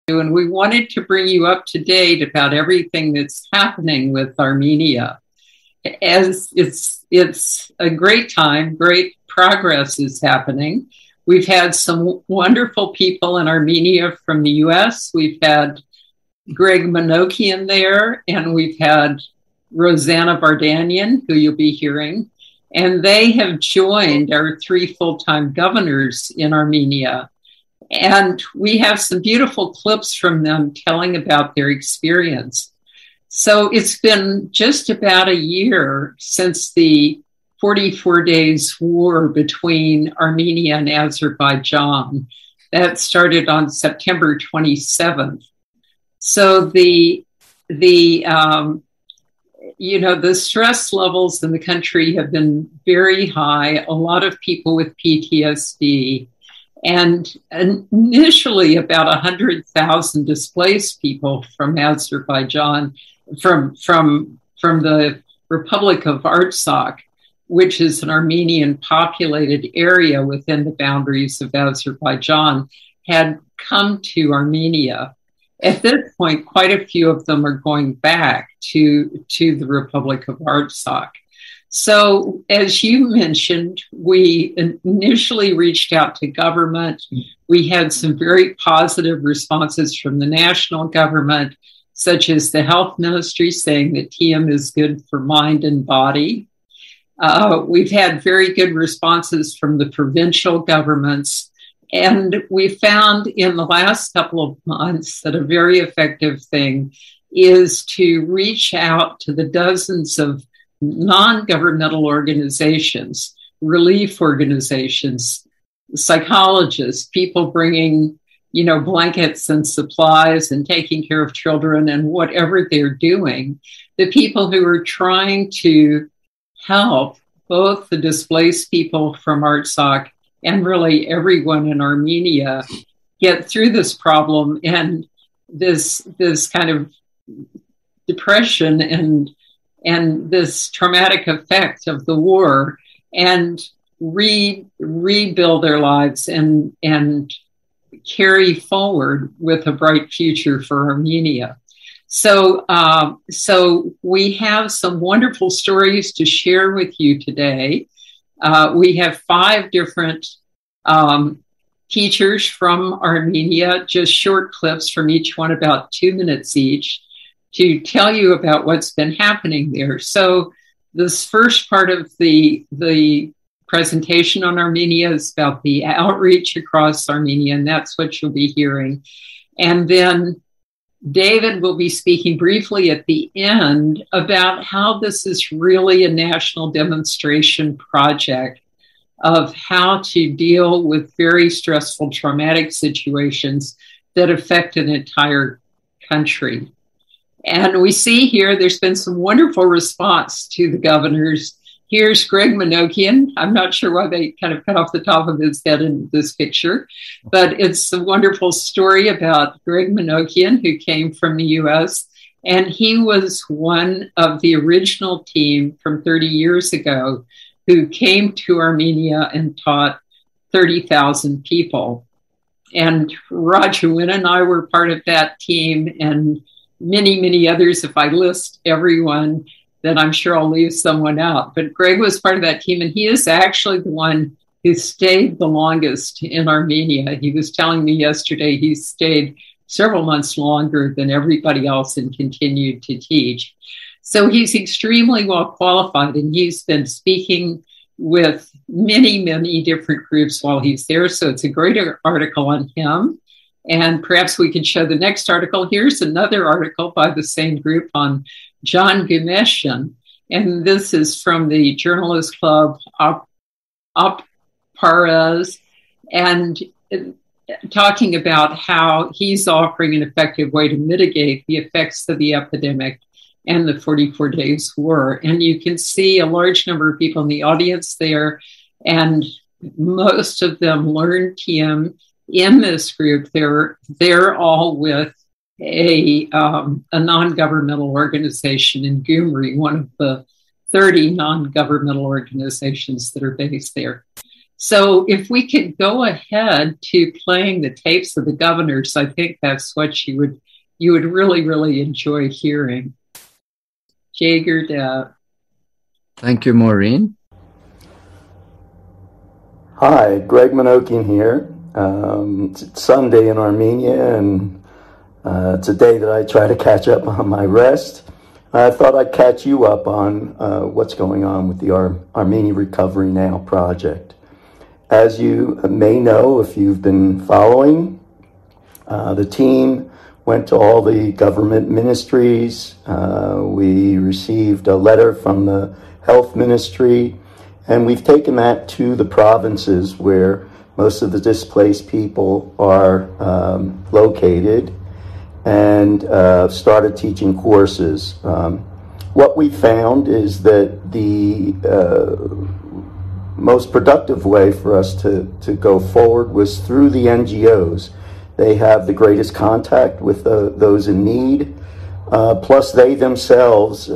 and we wanted to bring you up to date about everything that's happening with Armenia. As it's a great time, great progress is happening. We've had some wonderful people in Armenia from the US. We've had Greg Minokian there, and we've had Rosanna Vardanyan, who you'll be hearing. And they have joined our 3 full-time governors in Armenia. And we have some beautiful clips from them telling about their experience. So it's been just about a year since the 44 days war between Armenia and Azerbaijan. That started on September 27th. So the stress levels in the country have been very high. A lot of people with PTSD, and initially about 100,000 displaced people from Azerbaijan, from the Republic of Artsakh, which is an Armenian populated area within the boundaries of Azerbaijan, had come to Armenia. At this point, quite a few of them are going back to the Republic of Artsakh. So, as you mentioned, we initially reached out to government. We had some very positive responses from the national government, such as the health ministry saying that TM is good for mind and body. We've had very good responses from the provincial governments. And we found in the last couple of months that a very effective thing is to reach out to the dozens of non-governmental organizations, relief organizations, psychologists, people bringing, blankets and supplies and taking care of children and whatever they're doing, the people who are trying to help both the displaced people from Artsakh and really everyone in Armenia get through this problem and this kind of depression and this traumatic effect of the war, and rebuild their lives and carry forward with a bright future for Armenia. So we have some wonderful stories to share with you today. We have 5 different teachers from Armenia, just short clips from each one, about 2 minutes each, to tell you about what's been happening there. So this first part of the presentation on Armenia is about the outreach across Armenia, and that's what you'll be hearing. And then David will be speaking briefly at the end about how this is really a national demonstration project of how to deal with very stressful, traumatic situations that affect an entire country. And we see here there's been some wonderful response to the governors. Here's Greg Minokian. I'm not sure why they kind of cut off the top of his head in this picture, but it's a wonderful story about Greg Minokian, who came from the US. And he was one of the original team from 30 years ago who came to Armenia and taught 30,000 people. And Roger Wynn and I were part of that team, and many, many others. If I list everyone, then I'm sure I'll leave someone out. But Greg was part of that team, and he is actually the one who stayed the longest in Armenia. He was telling me yesterday he stayed several months longer than everybody else and continued to teach. So he's extremely well qualified, and he's been speaking with many, many different groups while he's there. So it's a great article on him. And perhaps we could show the next article. Here's another article by the same group on John Gumeshian. And this is from the Journalist Club Pares, and talking about how he's offering an effective way to mitigate the effects of the epidemic and the 44 days war. And you can see a large number of people in the audience there, and most of them learned TM in this group. They're all with a non-governmental organization in Gyumri, one of the 30 non-governmental organizations that are based there. So if we could go ahead to playing the tapes of the governors, I think that's what you would really, really enjoy hearing. Jager Dev. Thank you, Maureen. Hi, Greg Minokian here. It's Sunday in Armenia, and it's a day that I try to catch up on my rest. I thought I'd catch you up on what's going on with the Armenia Recovery Now project. As you may know, if you've been following, the team went to all the government ministries. We received a letter from the health ministry, and we've taken that to the provinces where most of the displaced people are located, and started teaching courses. What we found is that the most productive way for us to go forward was through the NGOs. They have the greatest contact with those in need. Plus, they themselves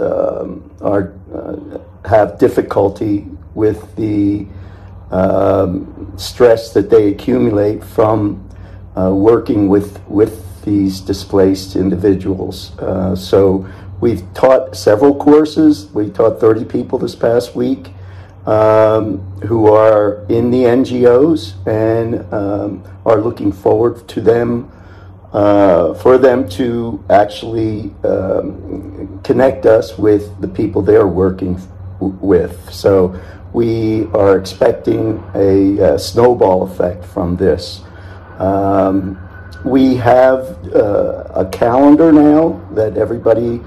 have difficulty with the stress that they accumulate from working with these displaced individuals. So we've taught several courses. We taught 30 people this past week who are in the NGOs and are looking forward to them, for them to actually connect us with the people they're working with. So we are expecting a snowball effect from this. We have a calendar now that everybody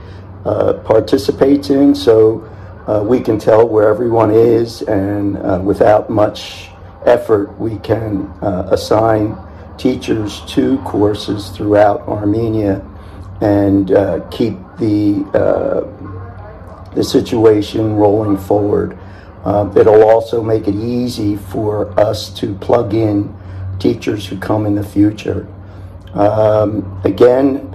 participates in, so we can tell where everyone is, and without much effort, we can assign teachers to courses throughout Armenia and keep the situation rolling forward. It'll also make it easy for us to plug in teachers who come in the future. Again,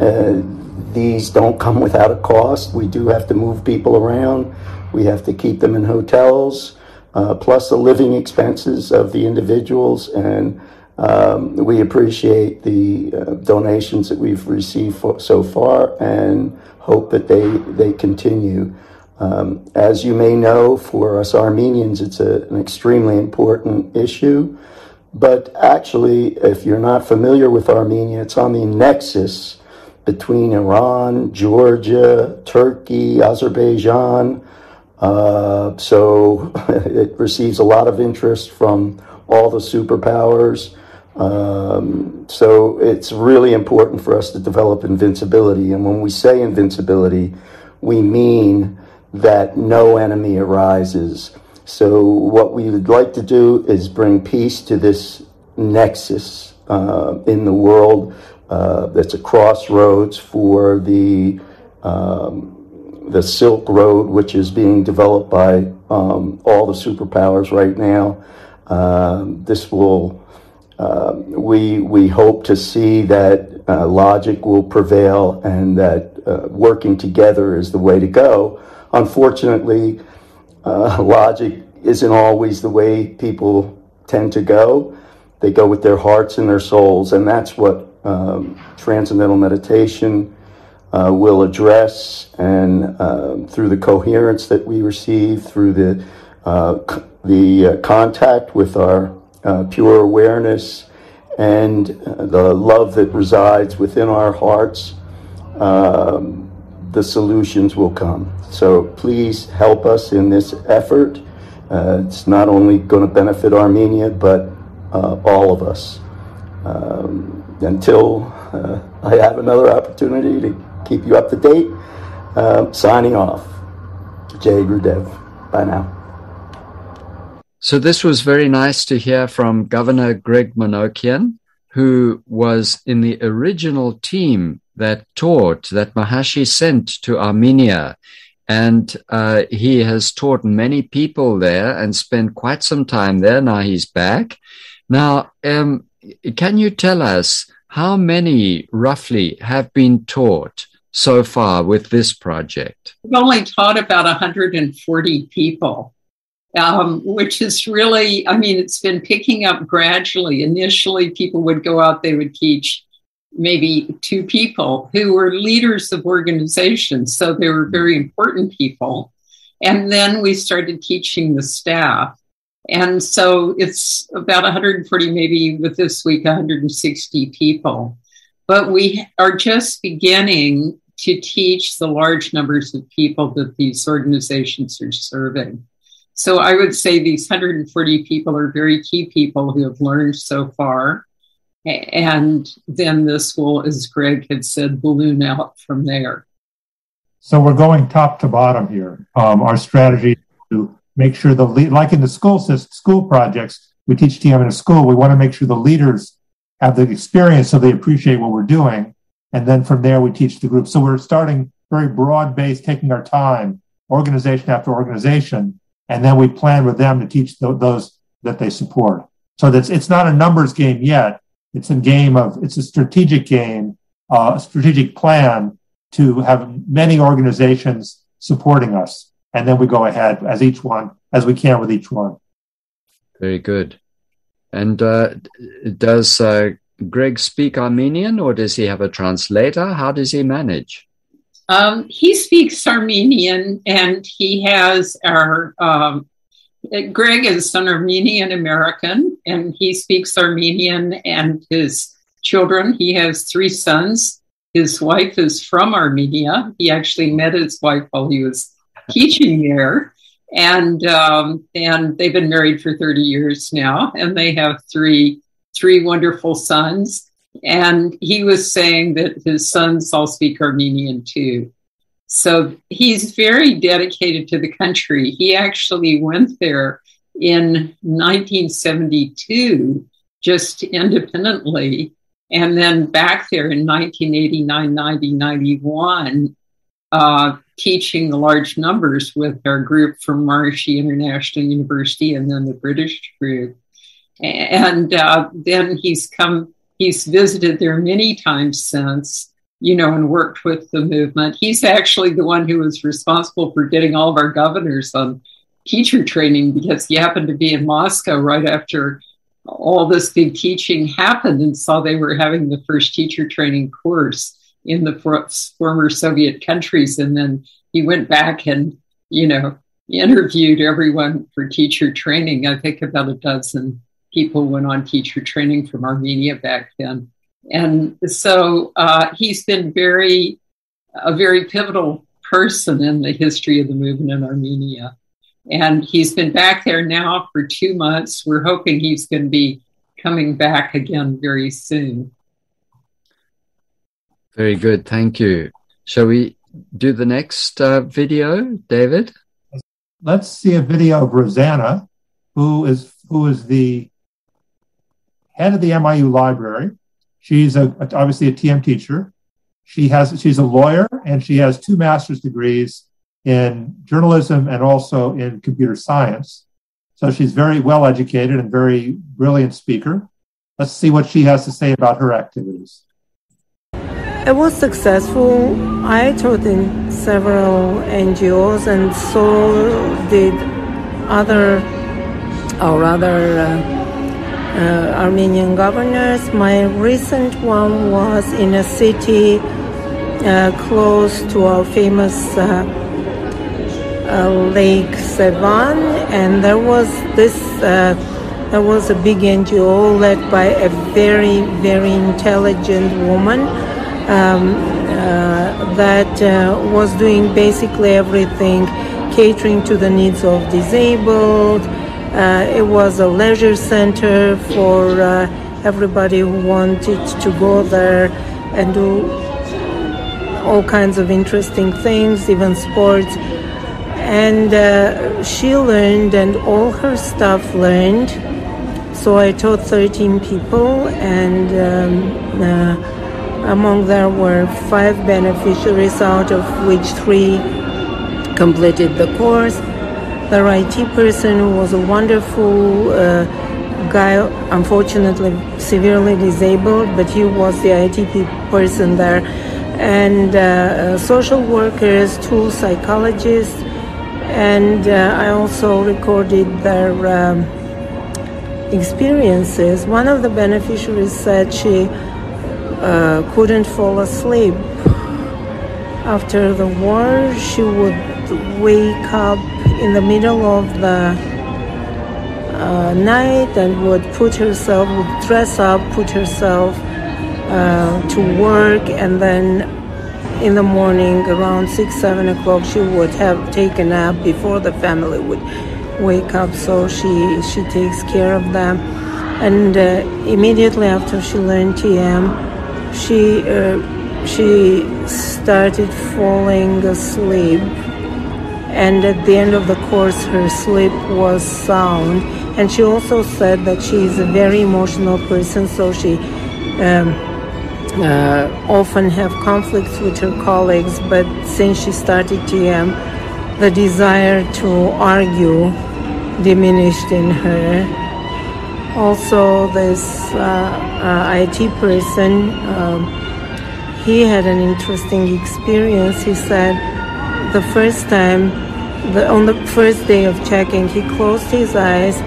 these don't come without a cost. We do have to move people around. We have to keep them in hotels, plus the living expenses of the individuals. And we appreciate the donations that we've received so far and hope that they continue. As you may know, for us Armenians, it's an extremely important issue. But actually, if you're not familiar with Armenia, it's on the nexus between Iran, Georgia, Turkey, Azerbaijan. So it receives a lot of interest from all the superpowers. So it's really important for us to develop invincibility. And when we say invincibility, we mean that no enemy arises. So what we would like to do is bring peace to this nexus in the world that's a crossroads for the Silk Road, which is being developed by all the superpowers right now. This will, we hope to see that logic will prevail and that working together is the way to go. Unfortunately, logic isn't always the way people tend to go. They go with their hearts and their souls, and that's what Transcendental Meditation will address. And through the coherence that we receive, through the contact with our pure awareness and the love that resides within our hearts, the solutions will come. So please help us in this effort. It's not only going to benefit Armenia, but all of us. Until I have another opportunity to keep you up to date, signing off. Jai Gurudev. Bye now. So this was very nice to hear from Governor Greg Minokian, who was in the original team that taught, that Maharshi sent to Armenia. And he has taught many people there and spent quite some time there. Now he's back. Now, can you tell us how many roughly have been taught so far with this project? We've only taught about 140 people. which is really, I mean, it's been picking up gradually. Initially, people would go out, they would teach maybe 2 people who were leaders of organizations. So they were very important people. And then we started teaching the staff. And so it's about 140, maybe with this week, 160 people. But we are just beginning to teach the large numbers of people that these organizations are serving. So I would say these 140 people are very key people who have learned so far. And then this will, as Greg had said, balloon out from there. So we're going top to bottom here. Our strategy is to make sure like in the school projects, we teach TM in a school, we want to make sure the leaders have the experience so they appreciate what we're doing. And then from there, we teach the group. So we're starting very broad-based, taking our time, organization after organization, and then we plan with them to teach those that they support. So it's not a numbers game yet. It's a strategic game, a strategic plan to have many organizations supporting us. And then we go ahead as we can with each one. Very good. And does Greg speak Armenian, or does he have a translator? How does he manage? He speaks Armenian, and he has Greg is an Armenian American, and he speaks Armenian, and his children, he has 3 sons. His wife is from Armenia. He actually met his wife while he was teaching there. And they've been married for 30 years now, and they have three wonderful sons. And he was saying that his sons all speak Armenian too. So he's very dedicated to the country. He actually went there in 1972, just independently, and then back there in 1989, 90, 91, teaching the large numbers with our group from Maharishi International University and then the British group. And then he's visited there many times since, and worked with the movement. He's actually the one who was responsible for getting all of our governors on teacher training, because he happened to be in Moscow right after all this big teaching happened and saw they were having the first teacher training course in the former Soviet countries. And then he went back and, interviewed everyone for teacher training. I think about a dozen people went on teacher training from Armenia back then. And so he's been a very pivotal person in the history of the movement in Armenia. And he's been back there now for 2 months. We're hoping he's going to be coming back again very soon. Very good. Thank you. Shall we do the next video, David? Let's see a video of Rosanna, who is the head of the MIU library. She's obviously a TM teacher. She's a lawyer, and she has 2 master's degrees in journalism and also in computer science. So she's very well educated and very brilliant speaker. Let's see what she has to say about her activities. It was successful. I taught in several NGOs, and so did other, or rather, Armenian governors. My recent one was in a city close to our famous Lake Sevan, and there was a big NGO led by a very, very intelligent woman that was doing basically everything, catering to the needs of disabled. It was a leisure center for everybody who wanted to go there and do all kinds of interesting things, even sports. And she learned, and all her staff learned. So I taught 13 people, and among them were 5 beneficiaries, out of which 3 completed the course. The IT person was a wonderful guy, unfortunately severely disabled, but he was the IT person there. And social workers, 2 psychologists, And I also recorded their experiences. One of the beneficiaries said she couldn't fall asleep. After the war, she would wake up in the middle of the night and would dress up, put herself to work, and then in the morning around 6-7 o'clock she would have taken a nap before the family would wake up, so she takes care of them. And immediately after she learned TM, she started falling asleep, and at the end of the course her sleep was sound. And she also said that she is a very emotional person, so she often have conflicts with her colleagues, but since she started TM, the desire to argue diminished in her. Also, this IT person, he had an interesting experience. He said the first time, on the first day of checking, he closed his eyes,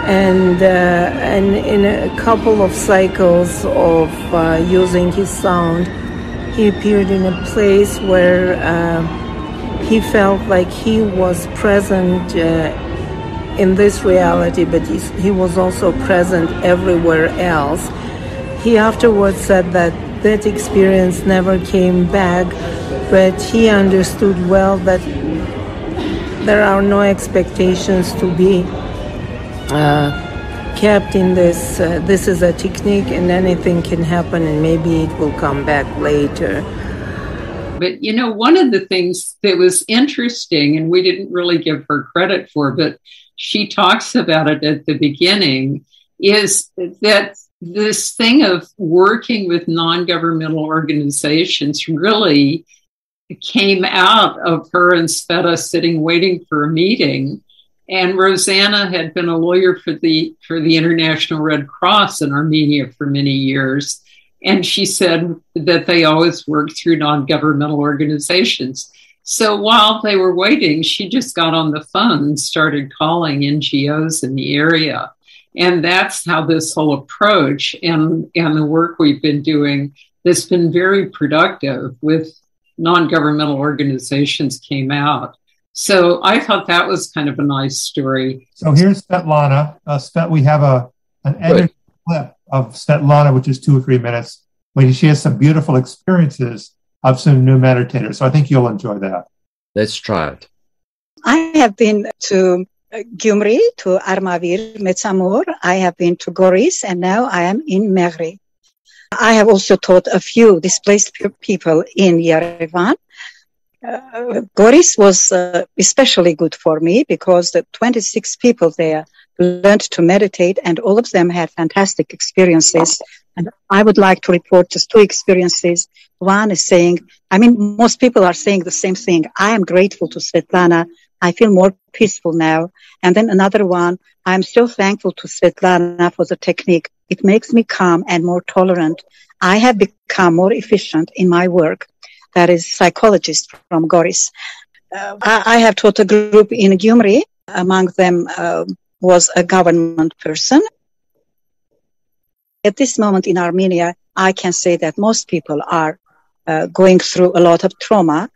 and in a couple of cycles of using his sound, he appeared in a place where he felt like he was present in this reality, but he was also present everywhere else. He afterwards said that experience never came back, but he understood well that there are no expectations to be kept in this. This is a technique, and anything can happen, and maybe it will come back later. But, you know, one of the things that was interesting, and we didn't really give her credit for, but she talks about it at the beginning, is that this thing of working with non-governmental organizations really came out of her and Sveta sitting waiting for a meeting. And Rosanna had been a lawyer for the International Red Cross in Armenia for many years. And she said that they always worked through non-governmental organizations. So while they were waiting, she just got on the phone and started calling NGOs in the area. And that's how this whole approach and the work we've been doing that's been very productive with non-governmental organizations came out. So I thought that was kind of a nice story. So here's Svetlana. We have an edited clip of Svetlana, which is 2 or 3 minutes, when she has some beautiful experiences of some new meditators. So I think you'll enjoy that. Let's try it. I have been to Gyumri, to Armavir, Metsamor. I have been to Goris, and now I am in Mehri. I have also taught a few displaced people in Yerevan. Goris was especially good for me because the 26 people there learned to meditate, and all of them had fantastic experiences. And I would like to report just 2 experiences. One is saying, most people are saying the same thing. I am grateful to Svetlana. I feel more peaceful now. And then another one, I'm so thankful to Svetlana for the technique. It makes me calm and more tolerant. I have become more efficient in my work. That is psychologist from Goris. I have taught a group in Gyumri. Among them was a government person. At this moment in Armenia, I can say that most people are going through a lot of trauma.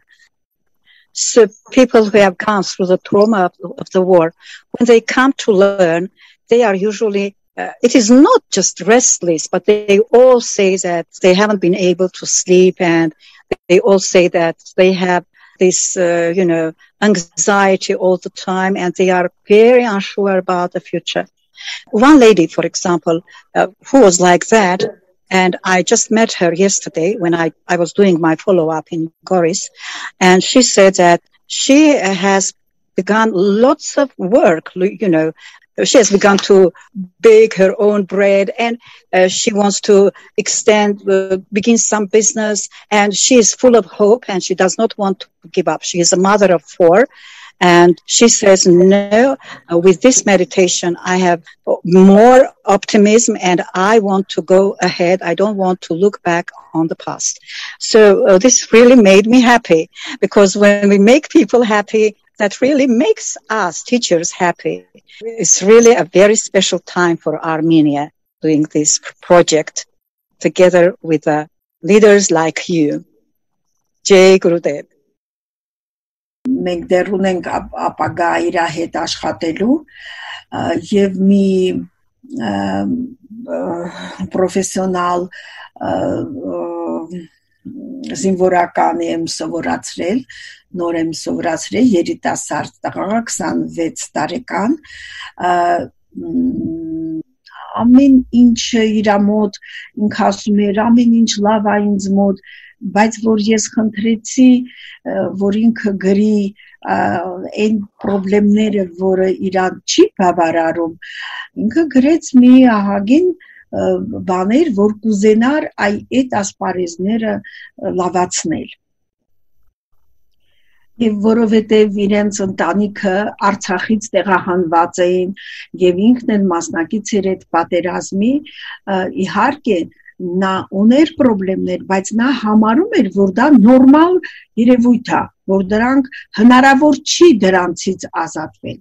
So people who have gone through the trauma of the war, when they come to learn, they are usually, it is not just restless, but they all say that they haven't been able to sleep, and they all say that they have this, anxiety all the time, and they are very unsure about the future. One lady, for example, who was like that, and I just met her yesterday when I was doing my follow-up in Goris, and she said that she has begun lots of work, she has begun to bake her own bread, and she wants to begin some business, and she is full of hope, and she does not want to give up. She is a mother of 4, and she says, no, with this meditation, I have more optimism, and I want to go ahead. I don't want to look back on the past. So this really made me happy, because when we make people happy, that really makes us teachers happy. It's really a very special time for Armenia doing this project together with leaders like you. Jai Gurudev. Մենք դեռ ունենք ապագա իր հետ աշխատելու եւ մի պրոֆեսիոնալ զինվորական եմ սովորացրել, նոր եմ սովորացրել երիտասարդ տղա 26 տարեկան ամեն ինչ իր մոտ ինքը ասում էր ամեն ինչ լավ է ինձ մոտ բայց որ ես խնդրեցի որ ինքը գրի այն խնդիրները որը իրան չի բավարարում ինքը գրեց մի ահագին բաներ որ կուզենար այդ ասպարեզները լավացնել Եվ որովհետև իրենց ընտանիքը Արցախից տեղահանված էին եւ ինքն էլ մասնակից էր այդ պատերազմի իհարկե նա ուներ խնդիրներ բայց նա համարում էր որ դա նորմալ երևույթ է որ դրանք հնարավոր չի դրանցից ազատվել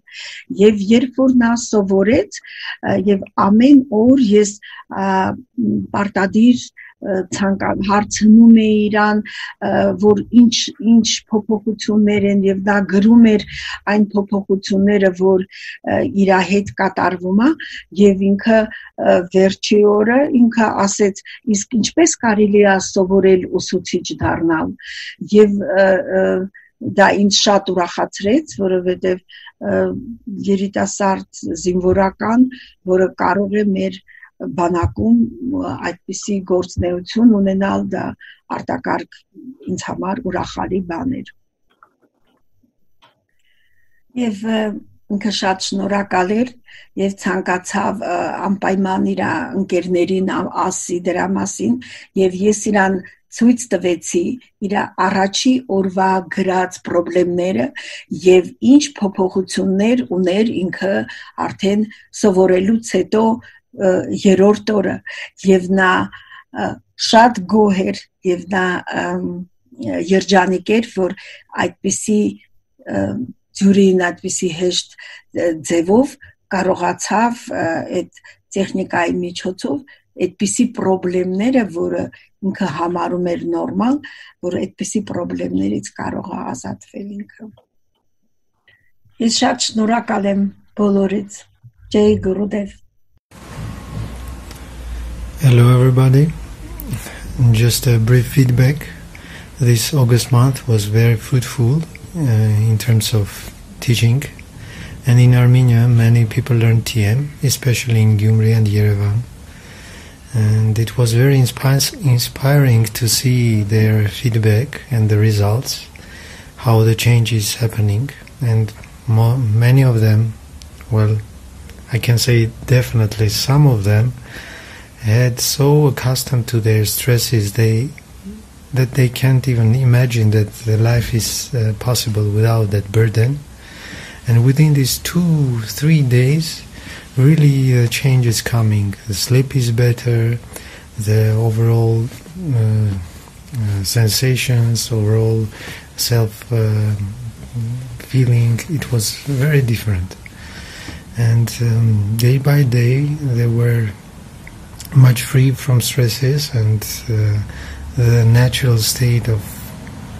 եւ երբ որ նա սովորեց եւ ամեն օր ես պարտադիր հարցնում է իրան որ ինչ փոփոխություններ են եւ դա գրում էր այն փոփոխությունները որ իր հետ կատարվում է եւ ինքը վերջի օրը ինքը ասեց իսկ ինչպես կարելի է սովորել ուսուցիչ դառնալ եւ դա ինձ շատ ուրախացրեց որովհետեւ երիտասարդ զինվորական որը կարող է մեր բանակում այդպիսի գործունեություն ունենալ դա արտակարգ ինձ համար ուրախալի բան էր եւ ինքը շատ շնորհակալ էր եւ ցանկացավ անպայման իր ընկերներին ասի դրա մասին եւ ես իրան ցույց տվեցի իր առաջի օրվա գրած խնդիրները եւ ինչ փոփոխություններ ուներ ինքը արդեն սովորելուց հետո երրորդ օրը եւ նա շատ գոհ էր եւ նա երջանիկ էր որ այդպիսի ձյուրին այդպիսի հեշտ ձևով կարողացավ այդ տեխնիկայի միջոցով այդպիսի խնդիրները որը ինքը համարում էր նորմալ որ այդպիսի խնդիրներից կարող է ազատվել ինքը ես շատ շնորհակալ եմ բոլորից Jai Gurudev Hello everybody, just a brief feedback. This August month was very fruitful in terms of teaching and in Armenia many people learned TM, especially in Gyumri and Yerevan. And it was very inspiring to see their feedback and the results, how the change is happening and many of them, well I can say definitely some of them had so accustomed to their stresses that they can't even imagine that the life is possible without that burden. And within these 2-3 days, really the change is coming. The sleep is better, the overall sensations, overall self-feeling, it was very different. And day by day, they were much free from stresses and the natural state of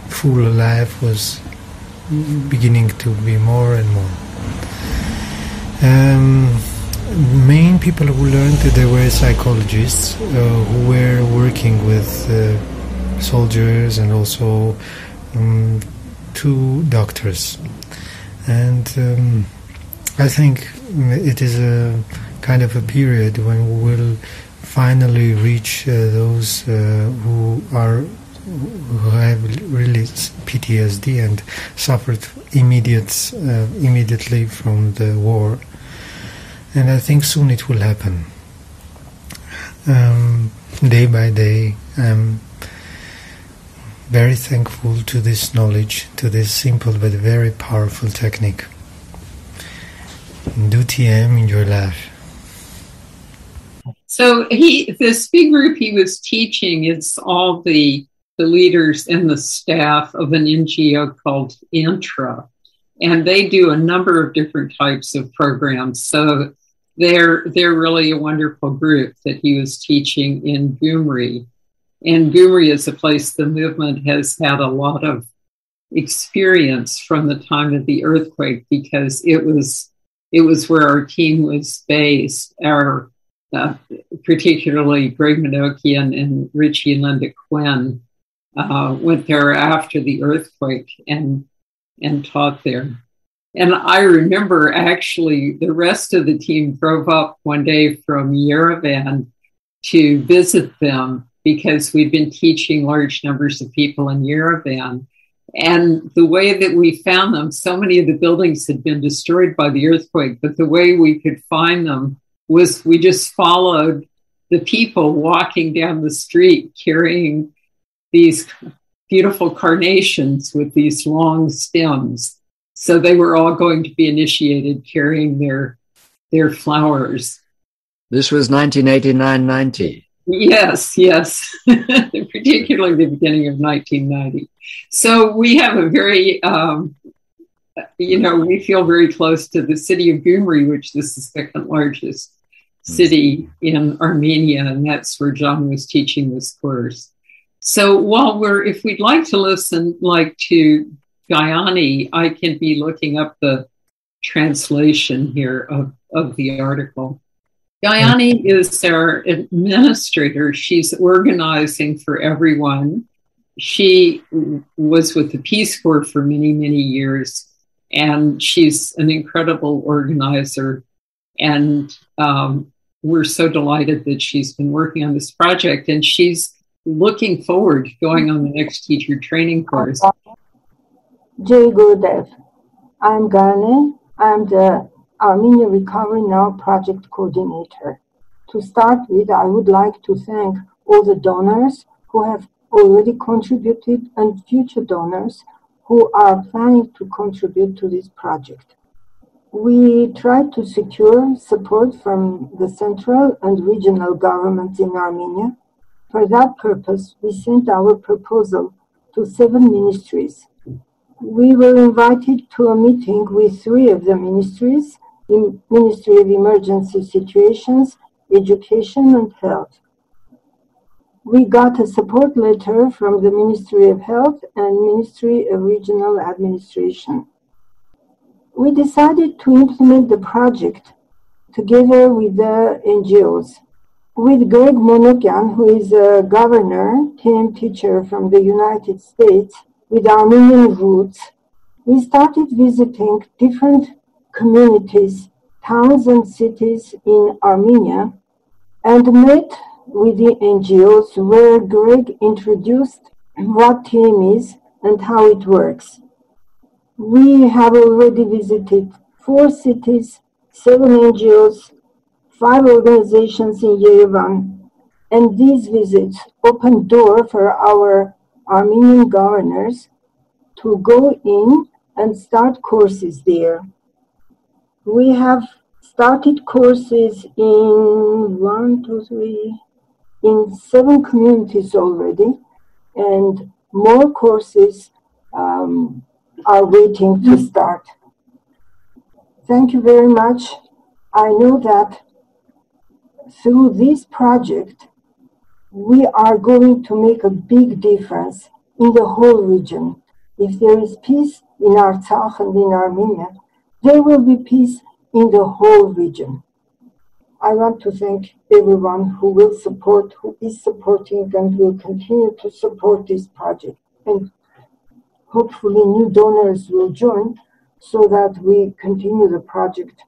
full life was beginning to be more and more. Main people who learned that they were psychologists who were working with soldiers and also 2 doctors. And I think it is a kind of a period when we will finally reach those who have really PTSD and suffered immediately from the war, and I think soon it will happen. Day by day, I'm very thankful to this knowledge, to this simple but very powerful technique. Do TM in your life. So this big group he was teaching is all the leaders and the staff of an NGO called Intra. and they do a number of different types of programs. So they're really a wonderful group that he was teaching in Gyumri. And Gyumri is a place the movement has had a lot of experience from the time of the earthquake, because it was where our team was based. Our particularly Greg Minokian and Richie and Linda Quinn went there after the earthquake and taught there. And I remember actually the rest of the team drove up one day from Yerevan to visit them, because we'd been teaching large numbers of people in Yerevan. And the way that we found them, so many of the buildings had been destroyed by the earthquake, but the way we could find them was we just followed the people walking down the street carrying these beautiful carnations with these long stems. So they were all going to be initiated carrying their flowers. This was 1989-90. Yes, particularly the beginning of 1990. So we have a very, we feel very close to the city of Gyumri, which is the second largest city in Armenia, and that's where John was teaching this course. So if we'd like to listen to Gayani, I can be looking up the translation here of the article. Gayani is our administrator. She's organizing for everyone. She was with the Peace Corps for many, many years, and she's an incredible organizer. And we're so delighted that she's been working on this project, and she's looking forward to going on the next teacher training course. Jai Gurudev. I'm Gane. I'm the ArmeniaRecoveryNow project coordinator. To start with, I would like to thank all the donors who have already contributed and future donors who are planning to contribute to this project. We tried to secure support from the central and regional governments in Armenia. For that purpose, we sent our proposal to 7 ministries. We were invited to a meeting with 3 of the ministries, the Ministry of Emergency Situations, Education and Health. We got a support letter from the Ministry of Health and Ministry of Regional Administration. We decided to implement the project together with the NGOs. With Greg Minokian, who is a governor, TM teacher from the United States, with Armenian roots, we started visiting different communities, towns and cities in Armenia, and met with the NGOs, where Greg introduced what TM is and how it works. We have already visited 4 cities, 7 NGOs, 5 organizations in Yerevan, and these visits opened door for our Armenian governors to go in and start courses there. We have started courses in 7 communities already, and more courses are waiting to start. Thank you very much. I know that through this project, we are going to make a big difference in the whole region. If there is peace in Artsakh and in Armenia, there will be peace in the whole region. I want to thank everyone who is supporting and will continue to support this project. And hopefully new donors will join so that we continue the project